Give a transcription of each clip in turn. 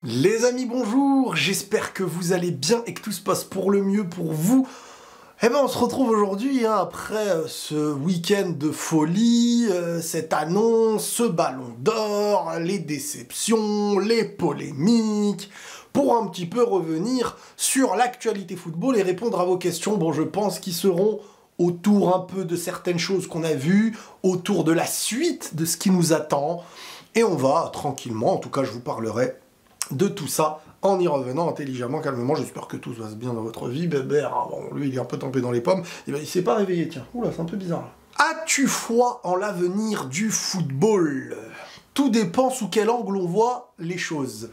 Les amis, bonjour, j'espère que vous allez bien et que tout se passe pour le mieux pour vous. Eh ben, on se retrouve aujourd'hui, après ce week-end de folie, cette annonce, ce ballon d'or, les déceptions, les polémiques, pour un petit peu revenir sur l'actualité football et répondre à vos questions, bon, je pense qu'ils seront autour un peu de certaines choses qu'on a vues, autour de la suite de ce qui nous attend, et on va tranquillement, en tout cas je vous parlerai de tout ça en y revenant intelligemment, calmement. J'espère que tout se passe bien dans votre vie. Bébert, bon, lui il est un peu tombé dans les pommes, et ben, il s'est pas réveillé, tiens. Oula, c'est un peu bizarre là. As-tu foi en l'avenir du football? Tout dépend sous quel angle on voit les choses.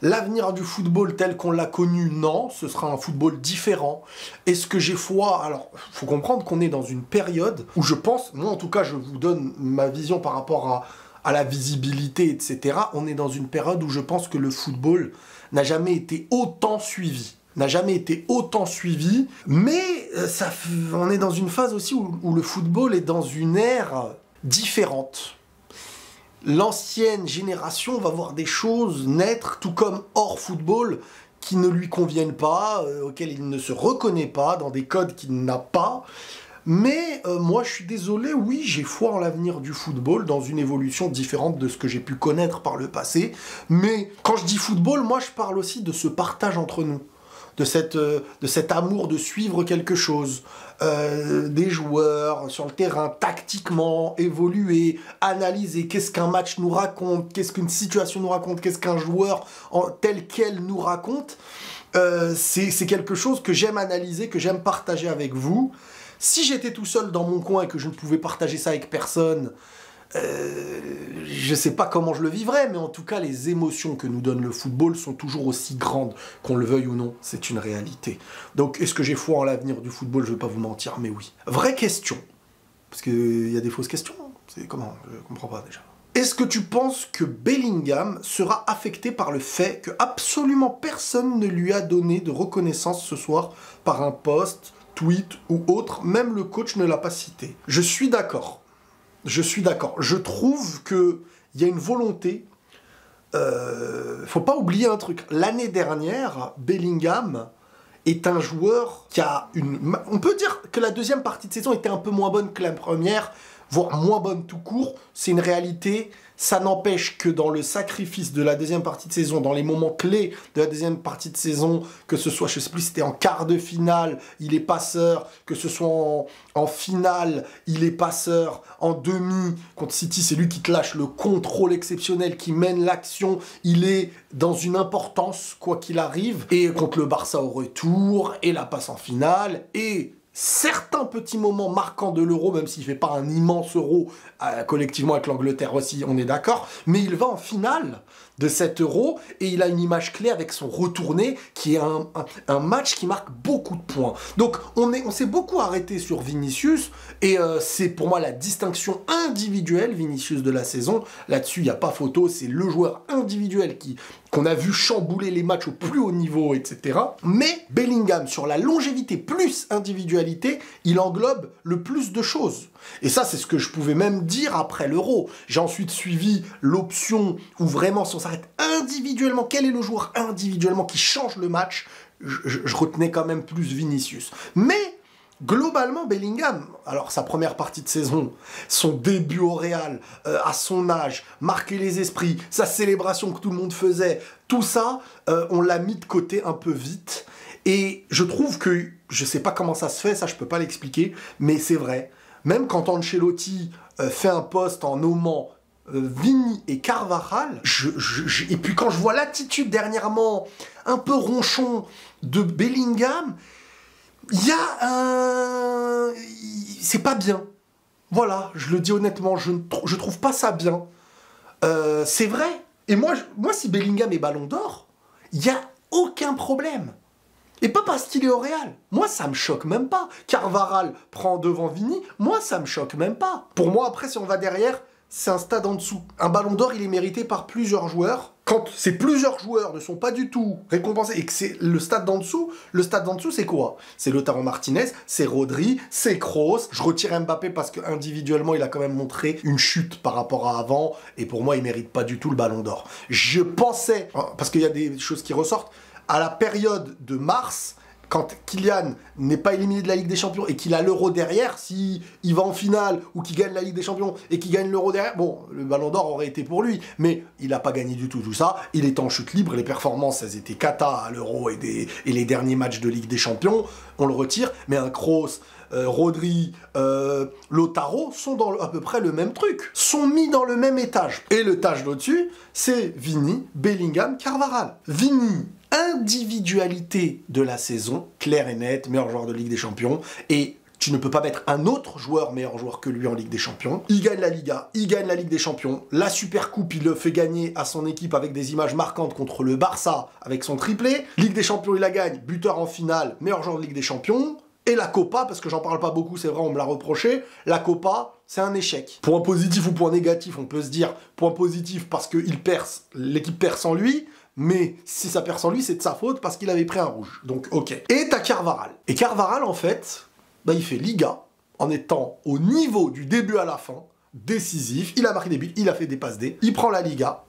L'avenir du football tel qu'on l'a connu, non, ce sera un football différent. Est-ce que j'ai foi? Alors, faut comprendre qu'on est dans une période où je pense, moi en tout cas je vous donne ma vision par rapport à la visibilité, etc. On est dans une période où je pense que le football n'a jamais été autant suivi. Mais on est dans une phase aussi où le football est dans une ère différente. L'ancienne génération va voir des choses naître, tout comme hors football, qui ne lui conviennent pas, auxquelles il ne se reconnaît pas, dans des codes qu'il n'a pas. Mais moi, je suis désolé, oui, j'ai foi en l'avenir du football, dans une évolution différente de ce que j'ai pu connaître par le passé. Mais quand je dis football, moi, je parle aussi de ce partage entre nous, de cet amour de suivre quelque chose, des joueurs sur le terrain, tactiquement, évoluer, analyser qu'est-ce qu'un match nous raconte, qu'est-ce qu'une situation nous raconte, qu'est-ce qu'un joueur tel quel nous raconte. C'est quelque chose que j'aime analyser, que j'aime partager avec vous. Si j'étais tout seul dans mon coin et que je ne pouvais partager ça avec personne, je sais pas comment je le vivrais, mais en tout cas, les émotions que nous donne le football sont toujours aussi grandes, qu'on le veuille ou non, c'est une réalité. Donc, est-ce que j'ai foi en l'avenir du football? Je vais pas vous mentir, mais oui. Vraie question, parce qu'il y a des fausses questions, c'est comment? Je comprends pas déjà. Est-ce que tu penses que Bellingham sera affecté par le fait que absolument personne ne lui a donné de reconnaissance ce soir par un post, tweet ou autre, même le coach ne l'a pas cité? Je suis d'accord. Je trouve qu'il y a une volonté. Faut pas oublier un truc. L'année dernière, Bellingham est un joueur qui a une... On peut dire que la deuxième partie de saison était un peu moins bonne que la première, voire moins bonne tout court. C'est une réalité. Ça n'empêche que dans le sacrifice de la deuxième partie de saison, dans les moments clés de la deuxième partie de saison, que ce soit, je sais plus, c'était en quart de finale, il est passeur, que ce soit en finale, il est passeur, en demi, contre City, c'est lui qui te lâche le contrôle exceptionnel, qui mène l'action, il est dans une importance, quoi qu'il arrive, et contre le Barça au retour, et la passe en finale, et certains petits moments marquants de l'Euro, même s'il ne fait pas un immense Euro, collectivement avec l'Angleterre aussi, on est d'accord, mais il va en finale de cet Euro, et il a une image clé avec son retourné, qui est un match qui marque beaucoup de points. Donc on s'est beaucoup arrêté sur Vinicius, et c'est pour moi la distinction individuelle, Vinicius de la saison. Là-dessus, il n'y a pas photo, c'est le joueur individuel qu'on a vu chambouler les matchs au plus haut niveau, etc. Mais Bellingham, sur la longévité plus individualité, il englobe le plus de choses. Et ça, c'est ce que je pouvais même dire après l'Euro. J'ai ensuite suivi l'option où vraiment, si on s'arrête individuellement, quel est le joueur individuellement qui change le match, je retenais quand même plus Vinicius. Mais globalement, Bellingham, alors sa première partie de saison, son début au Real, à son âge, marquer les esprits, sa célébration que tout le monde faisait, tout ça, on l'a mis de côté un peu vite. Et je trouve que, je sais pas comment ça se fait, ça je peux pas l'expliquer, mais c'est vrai. Même quand Ancelotti fait un post en nommant Vini et Carvajal, et puis quand je vois l'attitude dernièrement un peu ronchon de Bellingham, il y a c'est pas bien. Voilà, je le dis honnêtement, je trouve pas ça bien. C'est vrai. Et moi, si Bellingham est ballon d'or, il n'y a aucun problème. Et pas parce qu'il est au Real. Moi, ça me choque même pas. Carvajal prend devant Vini, moi, ça me choque même pas. Pour moi, après, si on va derrière, c'est un stade en dessous. Un ballon d'or, il est mérité par plusieurs joueurs. quand ces plusieurs joueurs ne sont pas du tout récompensés et que c'est le stade d'en dessous, c'est quoi? C'est Lautaro Martinez, c'est Rodri, c'est Kroos. Je retire Mbappé parce qu'individuellement, il a quand même montré une chute par rapport à avant, et pour moi, il mérite pas du tout le Ballon d'Or. Je pensais, parce qu'il y a des choses qui ressortent, à la période de mars, quand Kylian n'est pas éliminé de la Ligue des Champions et qu'il a l'Euro derrière, s'il va en finale ou qu'il gagne la Ligue des Champions et qu'il gagne l'Euro derrière, bon, le Ballon d'Or aurait été pour lui, mais il n'a pas gagné du tout ça. Il est en chute libre, les performances, elles étaient cata à l'Euro et les derniers matchs de Ligue des Champions, on le retire, mais un Kroos, Rodri, Lautaro sont dans à peu près le même truc, sont mis dans le même étage. Et le étage d'au-dessus, c'est Vini, Bellingham, Carvajal. Vini, individualité de la saison, claire et nette, meilleur joueur de Ligue des Champions, et tu ne peux pas mettre un autre joueur meilleur joueur que lui en Ligue des Champions. Il gagne la Liga, il gagne la Ligue des Champions, la Super Coupe, il le fait gagner à son équipe avec des images marquantes contre le Barça avec son triplé. Ligue des Champions, il la gagne, buteur en finale, meilleur joueur de Ligue des Champions. Et la Copa, parce que j'en parle pas beaucoup, c'est vrai, on me l'a reproché, la Copa, c'est un échec. Point positif ou point négatif, on peut se dire point positif parce qu'il perce, l'équipe perd sans lui, mais si ça perd sans lui, c'est de sa faute parce qu'il avait pris un rouge. Donc, ok. Et t'as Carvajal. Et Carvajal, en fait, bah, il fait Liga en étant au niveau du début à la fin, décisif, il a marqué des buts, il a fait des passes D, il prend la Liga,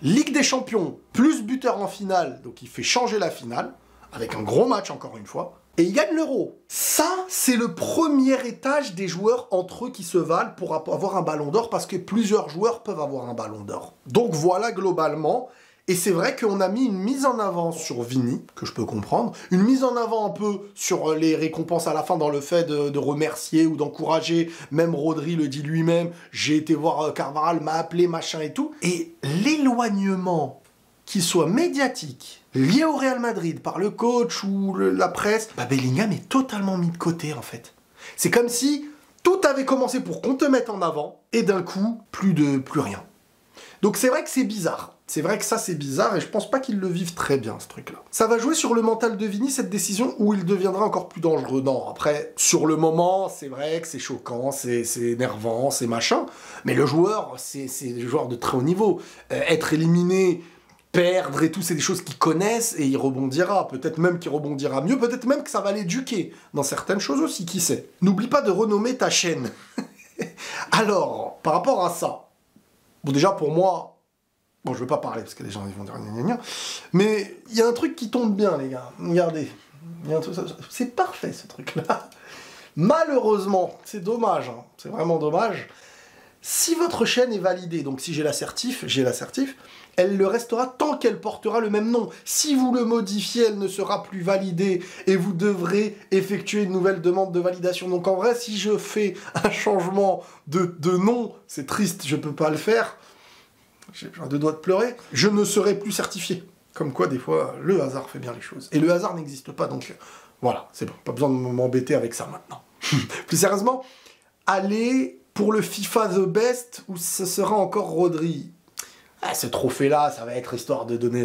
Ligue des Champions, plus buteur en finale, donc il fait changer la finale, avec un gros match encore une fois, et il gagne l'Euro. Ça, c'est le premier étage des joueurs entre eux qui se valent pour avoir un Ballon d'Or, parce que plusieurs joueurs peuvent avoir un Ballon d'Or. Donc voilà globalement. Et c'est vrai qu'on a mis une mise en avant sur Vini, que je peux comprendre, une mise en avant un peu sur les récompenses à la fin dans le fait de remercier ou d'encourager, même Rodri le dit lui-même, j'ai été voir Carvajal, m'a appelé, machin et tout. Et l'éloignement, qu'il soit médiatique, lié au Real Madrid par le coach ou la presse, bah Bellingham est totalement mis de côté en fait. C'est comme si tout avait commencé pour qu'on te mette en avant, et d'un coup, plus rien. Donc c'est vrai que c'est bizarre. C'est vrai que ça c'est bizarre et je pense pas qu'ils le vivent très bien ce truc-là. Ça va jouer sur le mental de Vini cette décision où il deviendra encore plus dangereux. Non, après, sur le moment, c'est vrai que c'est choquant, c'est énervant, c'est machin, mais le joueur, c'est le joueur de très haut niveau. Être éliminé, perdre et tout, c'est des choses qu'il connaissent et il rebondira. Peut-être même qu'il rebondira mieux, peut-être même que ça va l'éduquer dans certaines choses aussi, qui sait. N'oublie pas de renommer ta chaîne. Alors, par rapport à ça, bon déjà pour moi, bon je veux pas parler parce que les gens ils vont dire gna gna gna, mais il y a un truc qui tombe bien les gars, regardez, c'est parfait ce truc-là. Malheureusement, c'est dommage, hein. C'est vraiment dommage. Si votre chaîne est validée, donc si j'ai l'assertif, elle le restera tant qu'elle portera le même nom. Si vous le modifiez, elle ne sera plus validée et vous devrez effectuer une nouvelle demande de validation. Donc en vrai, si je fais un changement de nom, c'est triste, je peux pas le faire, j'ai deux doigts de pleurer, je ne serai plus certifié. Comme quoi, des fois, le hasard fait bien les choses. Et le hasard n'existe pas, donc voilà, c'est bon, pas besoin de m'embêter avec ça maintenant. Plus sérieusement, allez pour le FIFA The Best, où ce sera encore Rodri. Ah, ce trophée-là, ça va être histoire de donner...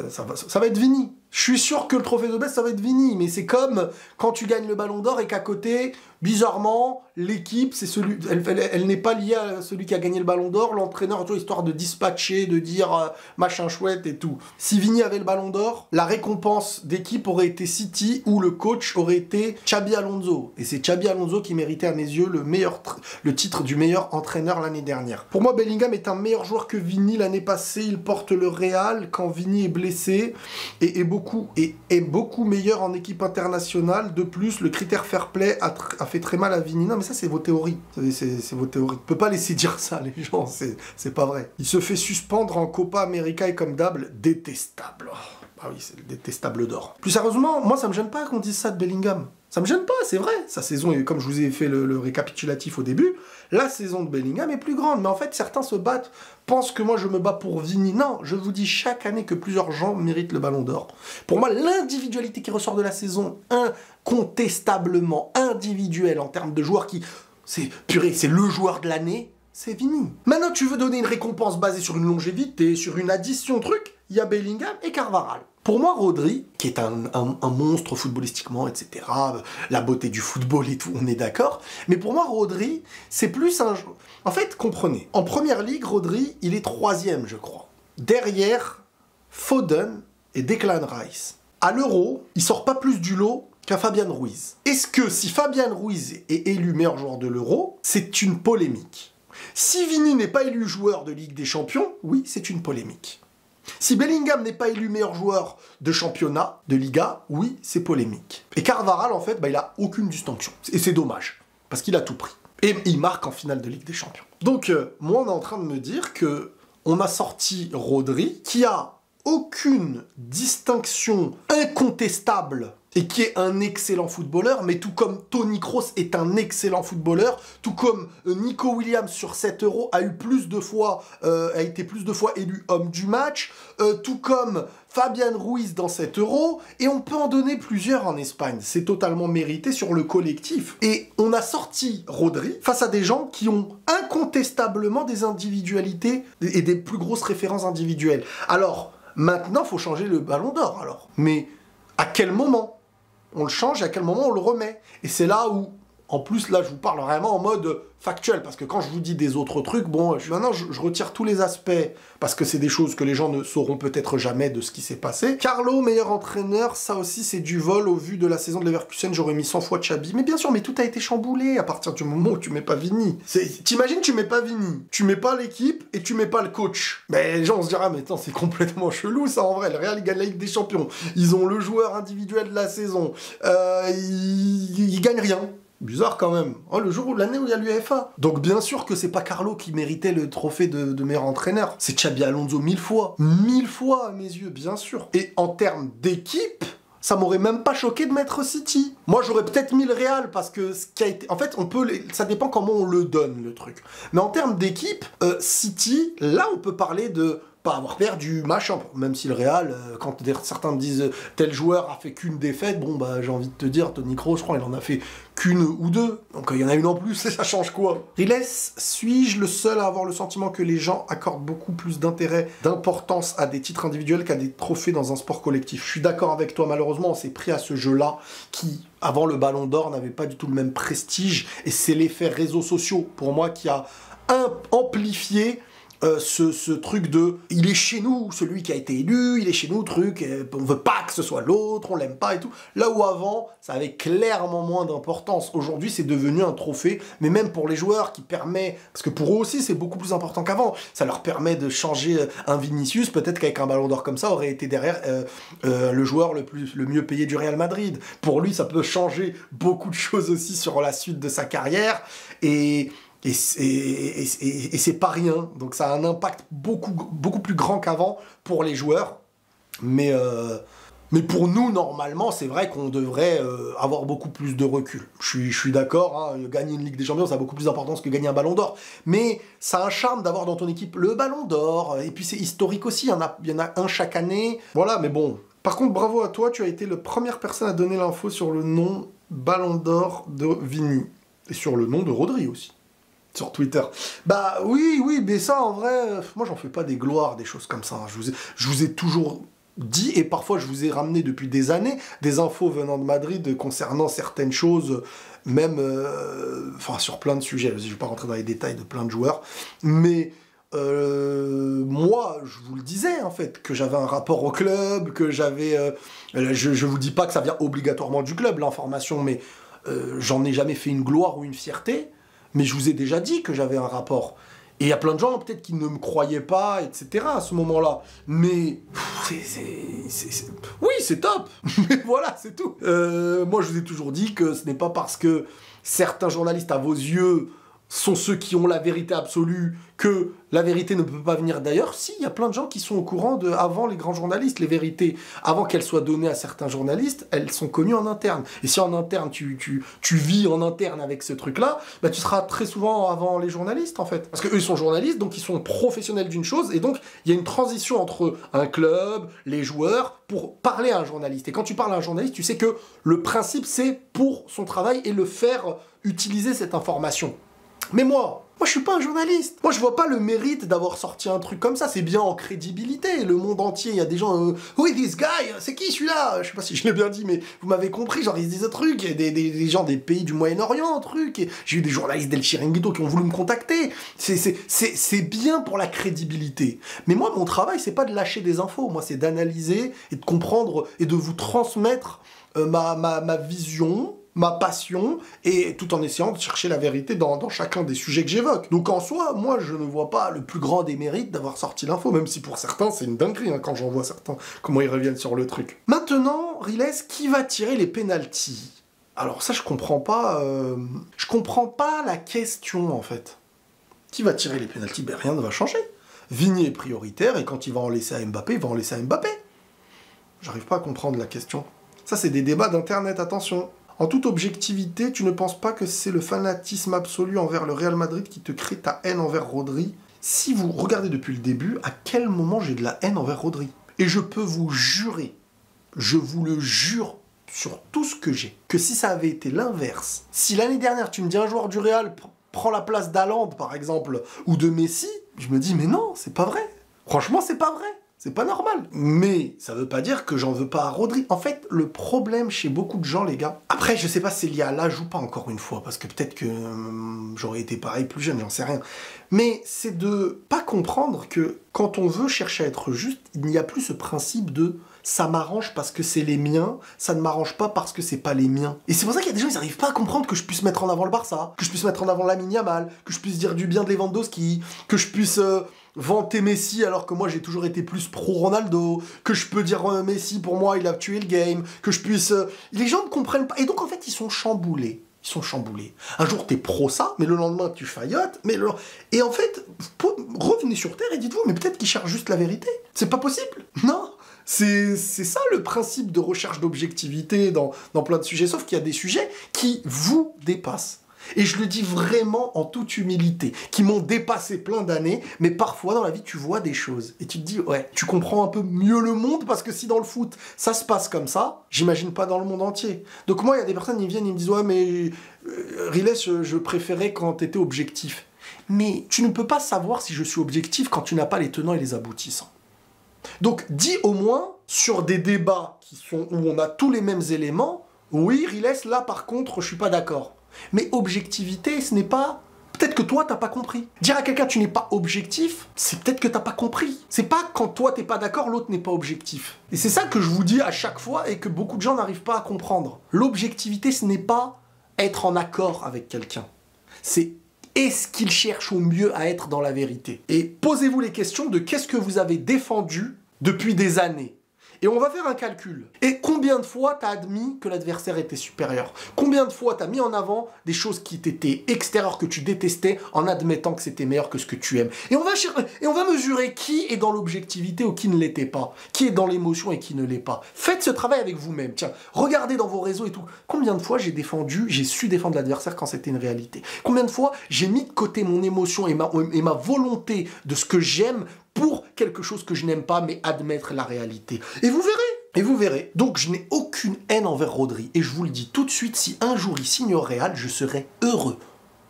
ça va être Vini. Je suis sûr que le trophée de best, ça va être Vini. Mais c'est comme quand tu gagnes le Ballon d'Or et qu'à côté, bizarrement, l'équipe, c'est celui... Elle n'est pas liée à celui qui a gagné le Ballon d'Or. L'entraîneur, tu vois, histoire de dispatcher, de dire machin chouette et tout. Si Vini avait le Ballon d'Or, la récompense d'équipe aurait été City ou le coach aurait été Xabi Alonso. Et c'est Xabi Alonso qui méritait à mes yeux le titre du meilleur entraîneur l'année dernière. Pour moi, Bellingham est un meilleur joueur que Vini l'année passée. Il porte le Real quand Vini est blessé et est beaucoup meilleur en équipe internationale. De plus, le critère fair play a fait très mal à Vini. Non, mais ça, c'est vos théories. C'est vos théories. On peut pas laisser dire ça, les gens. C'est pas vrai. Il se fait suspendre en Copa América et comme d'hab, détestable. Ah oui, c'est le détestable d'or. Plus sérieusement, moi, ça me gêne pas qu'on dise ça de Bellingham. Ça me gêne pas, c'est vrai. Sa saison, comme je vous ai fait le récapitulatif au début, la saison de Bellingham est plus grande. Mais en fait, certains se battent, pensent que moi, je me bats pour Vini. Non, je vous dis chaque année que plusieurs gens méritent le Ballon d'Or. Pour moi, l'individualité qui ressort de la saison, incontestablement individuelle en termes de joueurs qui... c'est le joueur de l'année, c'est Vini. Maintenant, tu veux donner une récompense basée sur une longévité, sur une addition, truc, il y a Bellingham et Carvajal. Pour moi, Rodri, qui est un monstre footballistiquement, etc., la beauté du football et tout, on est d'accord, mais pour moi, Rodri, c'est plus un... En fait, comprenez, en première ligue, Rodri, il est 3e, je crois. derrière Foden et Declan Rice. À l'Euro, il sort pas plus du lot qu'un Fabian Ruiz. Est-ce que si Fabian Ruiz est élu meilleur joueur de l'Euro, c'est une polémique? Si Vini n'est pas élu joueur de Ligue des Champions, oui, c'est une polémique. Si Bellingham n'est pas élu meilleur joueur de championnat, de Liga, oui, c'est polémique. Et Carvajal, en fait, il a aucune distinction. Et c'est dommage, parce qu'il a tout pris. Et il marque en finale de Ligue des Champions. Donc, moi, on est en train de me dire que on a sorti Rodri, qui a aucune distinction incontestable et qui est un excellent footballeur, mais tout comme Toni Kroos est un excellent footballeur, tout comme Nico Williams sur 7 euros a été plus de fois élu homme du match, tout comme Fabian Ruiz dans 7 euros, et on peut en donner plusieurs en Espagne. C'est totalement mérité sur le collectif. Et on a sorti Rodri face à des gens qui ont incontestablement des individualités et des plus grosses références individuelles. Alors, maintenant, il faut changer le ballon d'or, alors. Mais à quel moment on le change et à quel moment on le remet? Et c'est là où, en plus, là, je vous parle vraiment en mode factuel, parce que quand je vous dis des autres trucs, bon, maintenant, je retire tous les aspects, parce que c'est des choses que les gens ne sauront peut-être jamais de ce qui s'est passé. Carlo, meilleur entraîneur, ça aussi, c'est du vol. Au vu de la saison de Leverkusen, j'aurais mis 100 fois Xabi. Mais bien sûr, mais tout a été chamboulé à partir du moment où tu mets pas Vini. T'imagines, tu mets pas Vini, tu mets pas l'équipe et tu mets pas le coach. Mais les gens, on se dira, mais attends, c'est complètement chelou, ça, en vrai. Le Real, il gagne la Ligue des Champions. Ils ont le joueur individuel de la saison. Ils gagnent rien. Bizarre quand même. Oh, le jour où l'année où il y a l'UEFA. Donc bien sûr que c'est pas Carlo qui méritait le trophée de meilleur entraîneur. C'est Xabi Alonso 1000 fois. 1000 fois à mes yeux, bien sûr. Et en termes d'équipe, ça m'aurait même pas choqué de mettre City. Moi j'aurais peut-être mis le Real parce que ce qui a été... En fait, ça dépend comment on le donne, le truc. Mais en termes d'équipe, City, là on peut parler de pas avoir perdu, machin, même si le Real, quand certains me disent tel joueur a fait qu'une défaite, bon bah j'ai envie de te dire, Toni Kroos, je crois, il en a fait qu'une ou deux, donc il y en a une en plus, et ça change quoi? Riles, suis-je le seul à avoir le sentiment que les gens accordent beaucoup plus d'intérêt, d'importance à des titres individuels qu'à des trophées dans un sport collectif? Je suis d'accord avec toi, malheureusement on s'est pris à ce jeu-là, qui, avant le Ballon d'Or, n'avait pas du tout le même prestige, et c'est l'effet réseaux sociaux, pour moi, qui a amplifié ce truc de il est chez nous celui qui a été élu, il est chez nous truc, on veut pas que ce soit l'autre, on l'aime pas et tout. Là où avant ça avait clairement moins d'importance, aujourd'hui c'est devenu un trophée, mais même pour les joueurs qui permet, parce que pour eux aussi c'est beaucoup plus important qu'avant, ça leur permet de changer un Vinicius, peut-être qu'avec un ballon d'or comme ça aurait été derrière le joueur le mieux payé du Real Madrid. Pour lui ça peut changer beaucoup de choses aussi sur la suite de sa carrière, et c'est pas rien, donc ça a un impact beaucoup plus grand qu'avant pour les joueurs, mais pour nous, normalement, c'est vrai qu'on devrait avoir beaucoup plus de recul. Je suis d'accord, hein, gagner une Ligue des Champions, ça a beaucoup plus d'importance que gagner un Ballon d'Or, mais ça a un charme d'avoir dans ton équipe le Ballon d'Or, et puis c'est historique aussi, il y en a un chaque année, voilà, mais bon. Par contre, bravo à toi, tu as été la première personne à donner l'info sur le nom Ballon d'Or de Vini, et sur le nom de Rodri aussi. Sur Twitter. Bah oui, mais ça en vrai, moi j'en fais pas des gloires, des choses comme ça. Je vous ai toujours dit, et parfois je vous ai ramené depuis des années, des infos venant de Madrid concernant certaines choses, même sur plein de sujets. Je vais pas rentrer dans les détails de plein de joueurs, mais moi, je vous le disais en fait, que j'avais un rapport au club, que j'avais... je vous dis pas que ça vient obligatoirement du club, l'information, mais j'en ai jamais fait une gloire ou une fierté. Mais je vous ai déjà dit que j'avais un rapport. Et il y a plein de gens, peut-être, qui ne me croyaient pas, etc. à ce moment-là. Mais... Oui, c'est top. Mais voilà, c'est tout. Moi, je vous ai toujours dit que ce n'est pas parce que certains journalistes, à vos yeux, sont ceux qui ont la vérité absolue, que la vérité ne peut pas venir d'ailleurs. Si, il y a plein de gens qui sont au courant avant les grands journalistes, les vérités, avant qu'elles soient données à certains journalistes, elles sont connues en interne. Et si en interne, tu vis en interne avec ce truc-là, bah, tu seras très souvent avant les journalistes, en fait. Parce qu'eux, ils sont journalistes, donc ils sont professionnels d'une chose, et donc il y a une transition entre un club, les joueurs, pour parler à un journaliste. Et quand tu parles à un journaliste, tu sais que le principe, c'est pour son travail et le faire utiliser cette information. Mais moi, je suis pas un journaliste. Moi, je vois pas le mérite d'avoir sorti un truc comme ça. C'est bien en crédibilité. Le monde entier, il y a des gens... Who is this guy? C'est qui celui-là? Je sais pas si je l'ai bien dit, mais vous m'avez compris. Genre, ils se disent un truc. Il y a des gens des pays du Moyen-Orient, un truc. J'ai eu des journalistes d'El Chiringuito qui ont voulu me contacter. C'est bien pour la crédibilité. Mais moi, mon travail, c'est pas de lâcher des infos. Moi, c'est d'analyser et de comprendre et de vous transmettre ma vision, ma passion, et tout en essayant de chercher la vérité dans chacun des sujets que j'évoque. Donc en soi, moi je ne vois pas le plus grand des mérites d'avoir sorti l'info, même si pour certains c'est une dinguerie quand j'en vois certains, comment ils reviennent sur le truc. Maintenant, Riles, qui va tirer les pénaltys? Alors ça je comprends pas la question en fait. Qui va tirer les pénaltys? Ben rien ne va changer. Vigny est prioritaire et quand il va en laisser à Mbappé, il va en laisser à Mbappé. J'arrive pas à comprendre la question. Ça c'est des débats d'internet, attention. En toute objectivité, tu ne penses pas que c'est le fanatisme absolu envers le Real Madrid qui te crée ta haine envers Rodri? Si vous regardez depuis le début, à quel moment j'ai de la haine envers Rodri? Et je peux vous jurer, je vous le jure sur tout ce que j'ai, que si ça avait été l'inverse, si l'année dernière tu me dis un joueur du Real prend la place d'Haaland par exemple, ou de Messi, je me dis mais non, c'est pas vrai. Franchement, c'est pas vrai. C'est pas normal. Mais ça veut pas dire que j'en veux pas à Rodri. En fait, le problème chez beaucoup de gens, les gars... Après, je sais pas si c'est lié à l'âge ou pas, encore une fois, parce que peut-être que j'aurais été pareil plus jeune, j'en sais rien. Mais c'est de pas comprendre que quand on veut chercher à être juste, il n'y a plus ce principe de « ça m'arrange parce que c'est les miens, ça ne m'arrange pas parce que c'est pas les miens ». Et c'est pour ça qu'il y a des gens, ils n'arrivent pas à comprendre que je puisse mettre en avant le Barça, que je puisse mettre en avant Lamine Yamal, que je puisse dire du bien de Lewandowski, que je puisse... vanter Messi alors que moi j'ai toujours été plus pro Ronaldo, que je peux dire Messi pour moi il a tué le game, que je puisse... Les gens ne comprennent pas, et donc en fait ils sont chamboulés. Ils sont chamboulés. Un jour t'es pro ça, mais le lendemain tu faillotes, et en fait, revenez sur Terre et dites-vous, mais peut-être qu'ils cherchent juste la vérité. C'est pas possible. Non. C'est ça le principe de recherche d'objectivité dans plein de sujets, sauf qu'il y a des sujets qui vous dépassent. Et je le dis vraiment en toute humilité, qui m'ont dépassé plein d'années, mais parfois dans la vie tu vois des choses, et tu te dis, ouais, tu comprends un peu mieux le monde, parce que si dans le foot ça se passe comme ça, j'imagine pas dans le monde entier. Donc moi il y a des personnes qui viennent, ils me disent, ouais mais Riles, je préférais quand t'étais objectif. Mais tu ne peux pas savoir si je suis objectif quand tu n'as pas les tenants et les aboutissants. Donc dis au moins, sur des débats où on a tous les mêmes éléments, oui Riles, là par contre je suis pas d'accord. Mais objectivité, ce n'est pas... Peut-être que toi, t'as pas compris. Dire à quelqu'un tu n'es pas objectif, c'est peut-être que t'as pas compris. C'est pas quand toi t'es pas d'accord, l'autre n'est pas objectif. Et c'est ça que je vous dis à chaque fois et que beaucoup de gens n'arrivent pas à comprendre. L'objectivité, ce n'est pas être en accord avec quelqu'un. C'est est-ce qu'il cherche au mieux à être dans la vérité. Et posez-vous les questions de qu'est-ce que vous avez défendu depuis des années. Et on va faire un calcul. Et combien de fois t'as admis que l'adversaire était supérieur? Combien de fois t'as mis en avant des choses qui t'étaient extérieures, que tu détestais, en admettant que c'était meilleur que ce que tu aimes? Et on va mesurer qui est dans l'objectivité ou qui ne l'était pas. Qui est dans l'émotion et qui ne l'est pas. Faites ce travail avec vous-même. Tiens, regardez dans vos réseaux et tout. Combien de fois j'ai su défendre l'adversaire quand c'était une réalité? Combien de fois j'ai mis de côté mon émotion et ma volonté de ce que j'aime pour quelque chose que je n'aime pas, mais admettre la réalité. Et vous verrez. Et vous verrez. Donc je n'ai aucune haine envers Rodri. Et je vous le dis tout de suite, si un jour il signe au Real, je serai heureux.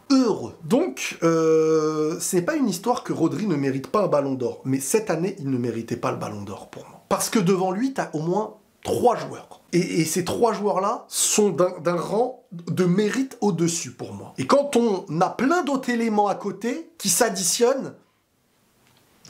Heureux. Donc, ce n'est pas une histoire que Rodri ne mérite pas un ballon d'or. Mais cette année, il ne méritait pas le ballon d'or pour moi. Parce que devant lui, tu as au moins 3 joueurs. Et ces 3 joueurs-là sont d'un rang de mérite au-dessus pour moi. Et quand on a plein d'autres éléments à côté qui s'additionnent,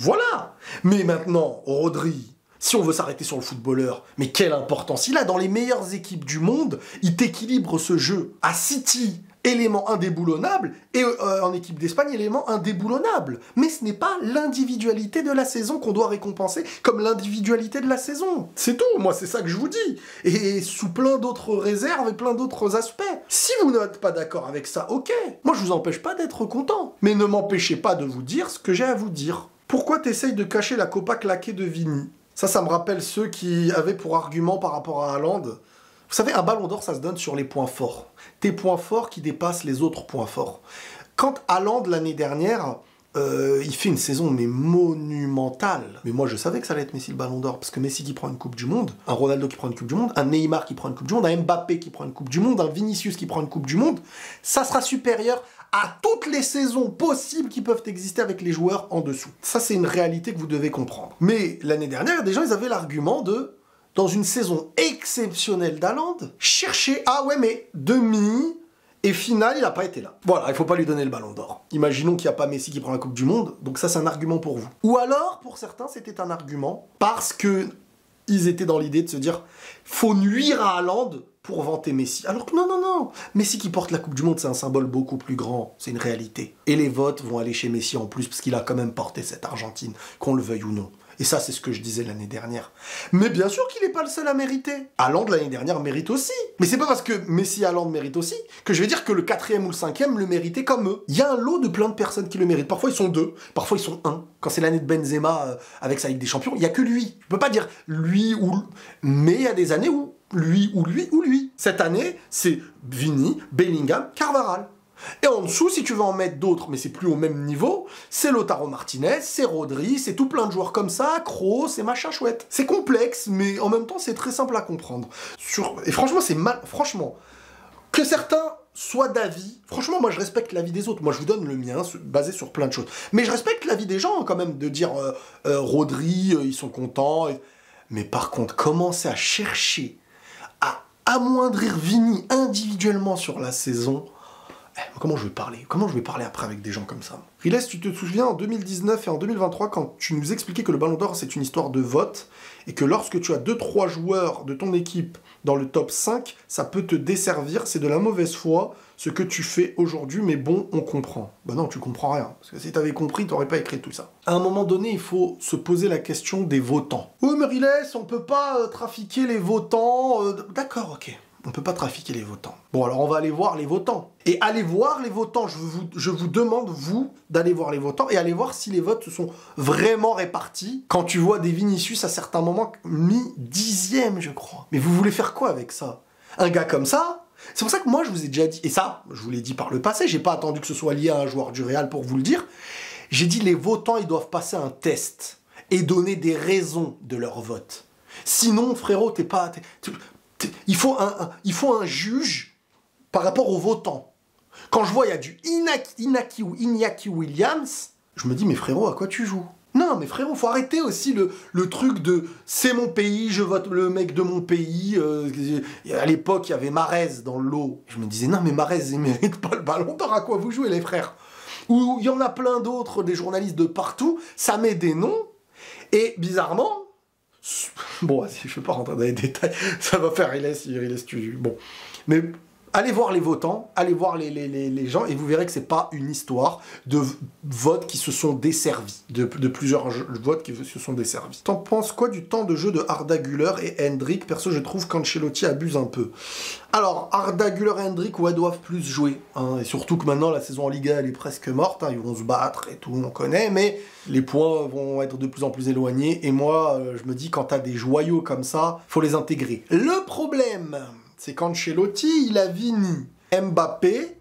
voilà. Mais maintenant, Rodri, si on veut s'arrêter sur le footballeur, mais quelle importance il a dans les meilleures équipes du monde, il t'équilibre ce jeu. À City, élément indéboulonnable, et en équipe d'Espagne, élément indéboulonnable. Mais ce n'est pas l'individualité de la saison qu'on doit récompenser comme l'individualité de la saison. C'est tout, moi c'est ça que je vous dis. Et sous plein d'autres réserves et plein d'autres aspects. Si vous n'êtes pas d'accord avec ça, ok. Moi je vous empêche pas d'être content. Mais ne m'empêchez pas de vous dire ce que j'ai à vous dire. Pourquoi t'essayes de cacher la copa claquée de Vigny? Ça me rappelle ceux qui avaient pour argument par rapport à Haaland. Vous savez, un ballon d'or, ça se donne sur les points forts. Tes points forts qui dépassent les autres points forts. Quand Haaland, l'année dernière, il fait une saison mais monumentale. Mais moi je savais que ça allait être Messi le Ballon d'Or, parce que Messi qui prend une Coupe du Monde, un Ronaldo qui prend une Coupe du Monde, un Neymar qui prend une Coupe du Monde, un Mbappé qui prend une Coupe du Monde, un Vinicius qui prend une Coupe du Monde, ça sera supérieur à toutes les saisons possibles qui peuvent exister avec les joueurs en dessous. Ça c'est une réalité que vous devez comprendre. Mais l'année dernière, des gens ils avaient l'argument de, dans une saison exceptionnelle d'Haaland, chercher, ah ouais mais demi... Et final, il n'a pas été là. Voilà, il faut pas lui donner le ballon d'or. Imaginons qu'il n'y a pas Messi qui prend la Coupe du Monde, donc ça c'est un argument pour vous. Ou alors, pour certains, c'était un argument parce que ils étaient dans l'idée de se dire faut nuire à Haaland pour vanter Messi. Alors que non. Messi qui porte la Coupe du Monde, c'est un symbole beaucoup plus grand, c'est une réalité. Et les votes vont aller chez Messi en plus, parce qu'il a quand même porté cette Argentine, qu'on le veuille ou non. Et ça, c'est ce que je disais l'année dernière. Mais bien sûr qu'il n'est pas le seul à mériter. Haaland, l'année dernière, mérite aussi. Mais c'est pas parce que Messi et Haaland méritent aussi que je vais dire que le 4e ou le 5e le méritait comme eux. Il y a un lot de plein de personnes qui le méritent. Parfois, ils sont 2, parfois, ils sont 1. Quand c'est l'année de Benzema avec sa Ligue des Champions, il n'y a que lui. Je peux pas dire lui ou... Mais il y a des années où lui ou lui ou lui. Cette année, c'est Vini, Bellingham, Carvajal. Et en dessous, si tu veux en mettre d'autres, mais c'est plus au même niveau, c'est Lautaro Martinez, c'est Rodri, c'est tout plein de joueurs comme ça, Kroos, c'est machin chouette. C'est complexe, mais en même temps, c'est très simple à comprendre. Et franchement, c'est mal... Franchement, que certains soient d'avis... Franchement, moi, je respecte l'avis des autres. Moi, je vous donne le mien, basé sur plein de choses. Mais je respecte l'avis des gens, quand même, de dire Rodri, ils sont contents. Mais par contre, commencer à chercher à amoindrir Vini individuellement sur la saison... Comment je vais parler après avec des gens comme ça? Riles, tu te souviens en 2019 et en 2023 quand tu nous expliquais que le Ballon d'Or c'est une histoire de vote et que lorsque tu as 2-3 joueurs de ton équipe dans le top 5, ça peut te desservir, c'est de la mauvaise foi ce que tu fais aujourd'hui, mais bon, on comprend. Bah non, tu comprends rien, parce que si t'avais compris, t'aurais pas écrit tout ça. À un moment donné, il faut se poser la question des votants. Oui, mais Riles, on peut pas trafiquer les votants... D'accord, ok. On peut pas trafiquer les votants. Bon, alors on va aller voir les votants. Et aller voir les votants, je vous demande, vous, d'aller voir les votants et aller voir si les votes se sont vraiment répartis. Quand tu vois des Vinicius à certains moments mis 10e, je crois. Mais vous voulez faire quoi avec ça? Un gars comme ça? C'est pour ça que moi, je vous ai déjà dit, et ça, je vous l'ai dit par le passé, j'ai pas attendu que ce soit lié à un joueur du Real pour vous le dire. J'ai dit, les votants, ils doivent passer un test et donner des raisons de leur vote. Sinon, frérot, il faut un juge par rapport aux votants. Quand je vois il y a du Iñaki Williams, je me dis mais frérot, à quoi tu joues? Non mais frérot, faut arrêter aussi le truc de c'est mon pays, je vote le mec de mon pays. À l'époque, il y avait Mahrez dans le lot. Je me disais non mais Mahrez, il mérite pas le ballon d'or, à quoi vous jouez les frères? Ou il y en a plein d'autres, des journalistes de partout, ça met des noms, et bizarrement... Bon, je ne vais pas rentrer dans les détails, ça va faire Riles tu... Bon, mais allez voir les votants, allez voir les gens, et vous verrez que c'est pas une histoire de votes qui se sont desservis, de plusieurs votes qui se sont desservis. T'en penses quoi du temps de jeu de Arda Güler et Hendrik? Perso, je trouve qu'Ancelotti abuse un peu. Alors, Arda Güler et Hendrik, ouais, doivent plus jouer, hein, et surtout que maintenant, la saison en Liga, elle est presque morte, hein, ils vont se battre et tout, on connaît, mais les points vont être de plus en plus éloignés, et moi, je me dis, quand t'as des joyaux comme ça, faut les intégrer. Le problème, c'est qu'Ancelotti, il a Vini, Mbappé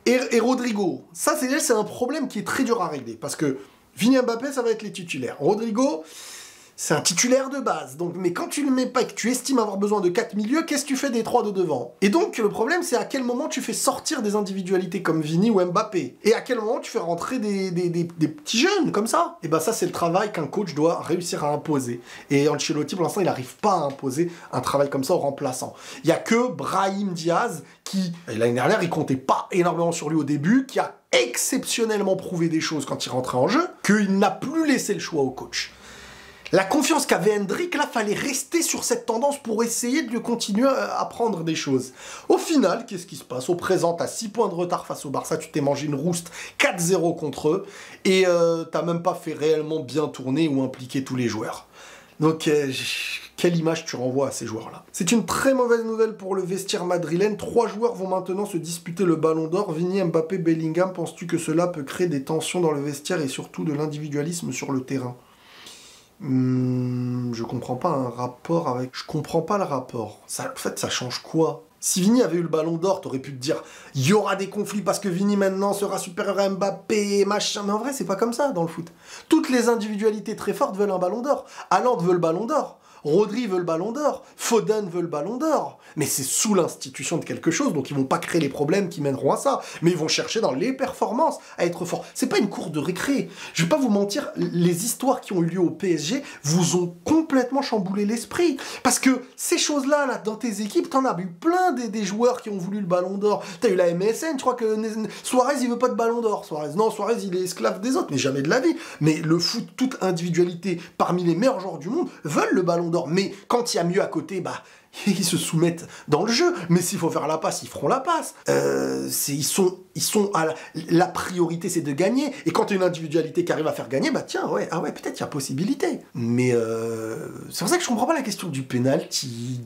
et Rodrigo. Ça, c'est un problème qui est très dur à régler, parce que Vini, Mbappé, ça va être les titulaires. Rodrigo, c'est un titulaire de base. Donc, mais quand tu le mets pas et que tu estimes avoir besoin de 4 milieux, qu'est-ce que tu fais des 3 de devant? Et donc, le problème, c'est à quel moment tu fais sortir des individualités comme Vini ou Mbappé? Et à quel moment tu fais rentrer des petits jeunes comme ça? Et ben ça, c'est le travail qu'un coach doit réussir à imposer. Et Ancelotti, pour l'instant, il n'arrive pas à imposer un travail comme ça au remplaçant. Il n'y a que Brahim Diaz qui, l'année dernière, il comptait pas énormément sur lui au début, qui a exceptionnellement prouvé des choses quand il rentrait en jeu, qu'il n'a plus laissé le choix au coach. La confiance qu'avait Hendrik, là, fallait rester sur cette tendance pour essayer de continuer à apprendre des choses. Au final, qu'est-ce qui se passe? Au présent, t'as 6 points de retard face au Barça, tu t'es mangé une rouste 4-0 contre eux, et t'as même pas fait réellement bien tourner ou impliquer tous les joueurs. Donc, quelle image tu renvoies à ces joueurs-là? C'est une très mauvaise nouvelle pour le vestiaire madrilène. 3 joueurs vont maintenant se disputer le Ballon d'Or. Vini, Mbappé, Bellingham. Penses-tu que cela peut créer des tensions dans le vestiaire et surtout de l'individualisme sur le terrain? Je comprends pas un rapport avec... Je comprends pas le rapport. Ça, en fait, ça change quoi? Si Vini avait eu le ballon d'or, t'aurais pu te dire il y aura des conflits parce que Vini maintenant sera supérieur à Mbappé, machin. Mais en vrai, c'est pas comme ça dans le foot. Toutes les individualités très fortes veulent un ballon d'or. Haaland veut le ballon d'or. Rodri veut le ballon d'or, Foden veut le ballon d'or, mais c'est sous l'institution de quelque chose, donc ils vont pas créer les problèmes qui mèneront à ça, mais ils vont chercher dans les performances à être forts. C'est pas une cour de récré. Je vais pas vous mentir, les histoires qui ont eu lieu au PSG vous ont complètement chamboulé l'esprit, parce que ces choses-là, là, dans tes équipes, t'en as eu plein des joueurs qui ont voulu le ballon d'or. T'as eu la MSN, tu crois que Suarez il veut pas de ballon d'or, Suarez il est esclave des autres, mais jamais de la vie. Mais le foot, toute individualité parmi les meilleurs joueurs du monde veulent le ballon d'or. Mais quand il y a mieux à côté, bah, ils se soumettent dans le jeu. Mais s'il faut faire la passe, ils feront la passe. Ils sont à la priorité, c'est de gagner. Et quand tu as une individualité qui arrive à faire gagner, bah tiens, ouais, ah ouais, peut-être il y a possibilité. Mais c'est pour ça que je comprends pas la question du penalty,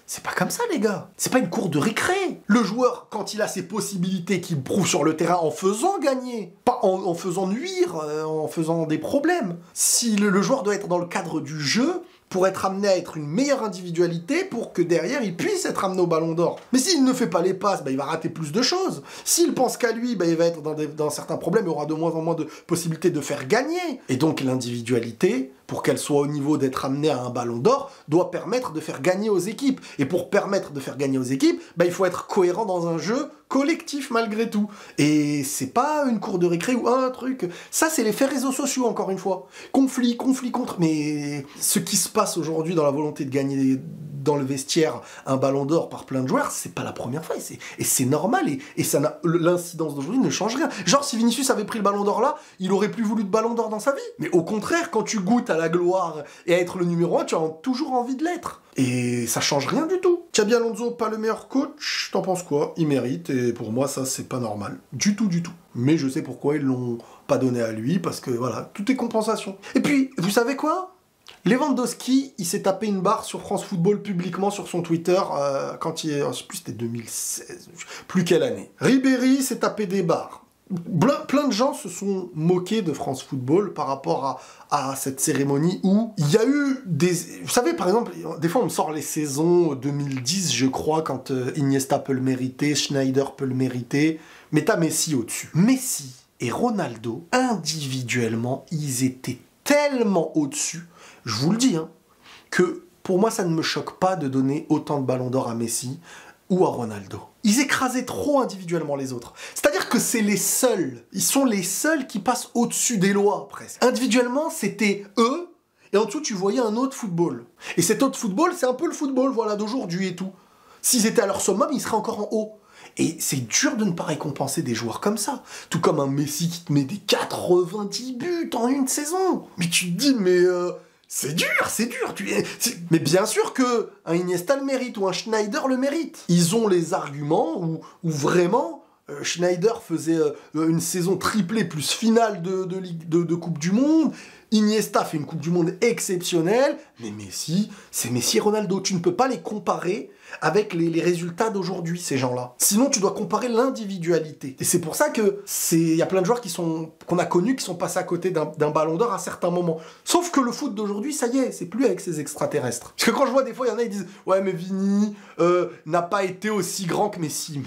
c'est pas comme ça, les gars. C'est pas une cour de récré. Le joueur, quand il a ses possibilités qu'il prouve sur le terrain en faisant gagner, pas en faisant nuire, en faisant des problèmes. Si le joueur doit être dans le cadre du jeu, pour être amené à être une meilleure individualité, pour que derrière, il puisse être amené au ballon d'or. Mais s'il ne fait pas les passes, bah, il va rater plus de choses. S'il pense qu'à lui, bah, il va être dans certains problèmes, il aura de moins en moins de possibilités de faire gagner. Et donc l'individualité, pour qu'elle soit au niveau d'être amenée à un ballon d'or, doit permettre de faire gagner aux équipes. Et pour permettre de faire gagner aux équipes, bah, il faut être cohérent dans un jeu collectif malgré tout. Et c'est pas une cour de récré ou un truc. Ça, c'est l'effet réseaux sociaux, encore une fois. Conflit contre. Mais ce qui se passe aujourd'hui dans la volonté de gagner dans le vestiaire un ballon d'or par plein de joueurs, c'est pas la première fois. Et c'est normal. Et l'incidence d'aujourd'hui ne change rien. Genre, si Vinicius avait pris le ballon d'or là, il aurait plus voulu de ballon d'or dans sa vie. Mais au contraire, quand tu goûtes à la gloire et à être le numéro 1, tu as toujours envie de l'être. Et ça change rien du tout. Xabi Alonso, pas le meilleur coach, t'en penses quoi? Il mérite, et pour moi, ça, c'est pas normal. Du tout. Mais je sais pourquoi ils l'ont pas donné à lui, parce que voilà, tout est compensation. Et puis, vous savez quoi? Lewandowski, il s'est tapé une barre sur France Football publiquement sur son Twitter quand je sais plus, c'était 2016, plus quelle année. Ribéry s'est tapé des barres. Plein de gens se sont moqués de France Football par rapport à cette cérémonie où il y a eu des... Vous savez, par exemple, des fois on me sort les saisons 2010, je crois, quand Iniesta peut le mériter, Schneider peut le mériter, mais t'as Messi au-dessus. Messi et Ronaldo, individuellement, ils étaient tellement au-dessus, je vous le dis, hein, que pour moi ça ne me choque pas de donner autant de ballons d'or à Messi ou à Ronaldo. Ils écrasaient trop individuellement les autres. C'est-à-dire que c'est les seuls. Ils sont les seuls qui passent au-dessus des lois, presque. Individuellement, c'était eux, et en dessous, tu voyais un autre football. Et cet autre football, c'est un peu le football, voilà, d'aujourd'hui et tout. S'ils étaient à leur summum, ils seraient encore en haut. Et c'est dur de ne pas récompenser des joueurs comme ça. Tout comme un Messi qui te met des 90 buts en une saison. Mais tu te dis, mais... c'est dur. Mais bien sûr que un Iniesta le mérite ou un Schneider le mérite. Ils ont les arguments où vraiment Schneider faisait une saison triplée plus finale de Coupe du Monde. Iniesta fait une Coupe du Monde exceptionnelle. Mais Messi, c'est Messi et Ronaldo. Tu ne peux pas les comparer avec les résultats d'aujourd'hui, ces gens-là. Sinon, tu dois comparer l'individualité. Et c'est pour ça que il y a plein de joueurs qu'on a connus qui sont passés à côté d'un ballon d'or à certains moments. Sauf que le foot d'aujourd'hui, ça y est, c'est plus avec ces extraterrestres. Parce que quand je vois des fois, il y en a qui disent « Ouais, mais Vini n'a pas été aussi grand que Messi. »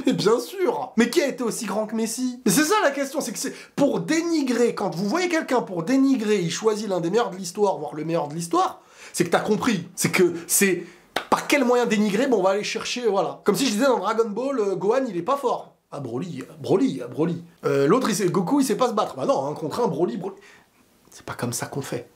Mais bien sûr. Mais qui a été aussi grand que Messi? Mais c'est ça la question, c'est que c'est pour dénigrer, quand vous voyez quelqu'un pour dénigrer, il choisit l'un des meilleurs de l'histoire, voire le meilleur de l'histoire, c'est que t'as compris. C'est que c'est... Par quel moyen dénigrer? Bon, on va aller chercher, voilà. Comme si je disais dans Dragon Ball, Gohan, il est pas fort. Ah, Broly. L'autre, Goku, il sait pas se battre. Bah non, un contre un, Broly. C'est pas comme ça qu'on fait.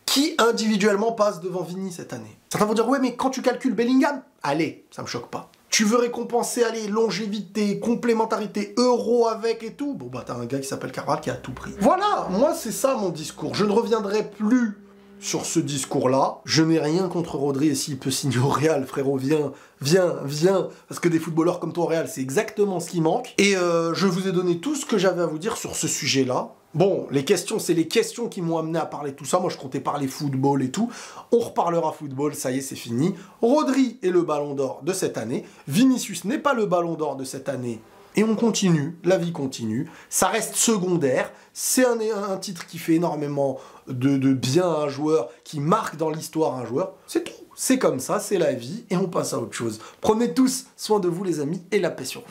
Qui individuellement passe devant Vini cette année? Certains vont dire, ouais, mais quand tu calcules Bellingham, allez, ça me choque pas. Tu veux récompenser, allez, longévité, complémentarité, euro avec et tout. Bon, bah, t'as un gars qui s'appelle Carvalho qui a tout pris. Voilà, moi, c'est ça mon discours. Je ne reviendrai plus sur ce discours-là. Je n'ai rien contre Rodri, et s'il peut signer au Real, frérot, viens, parce que des footballeurs comme toi au Real, c'est exactement ce qui manque. Et je vous ai donné tout ce que j'avais à vous dire sur ce sujet-là. Bon, les questions, c'est les questions qui m'ont amené à parler de tout ça. Moi, je comptais parler football et tout. On reparlera football, ça y est, c'est fini. Rodri est le ballon d'or de cette année. Vinicius n'est pas le ballon d'or de cette année. et on continue, la vie continue, ça reste secondaire, c'est un titre qui fait énormément de bien à un joueur, qui marque dans l'histoire un joueur, c'est tout. C'est comme ça, c'est la vie, et on passe à autre chose. Prenez tous soin de vous les amis, et la paix sur vous.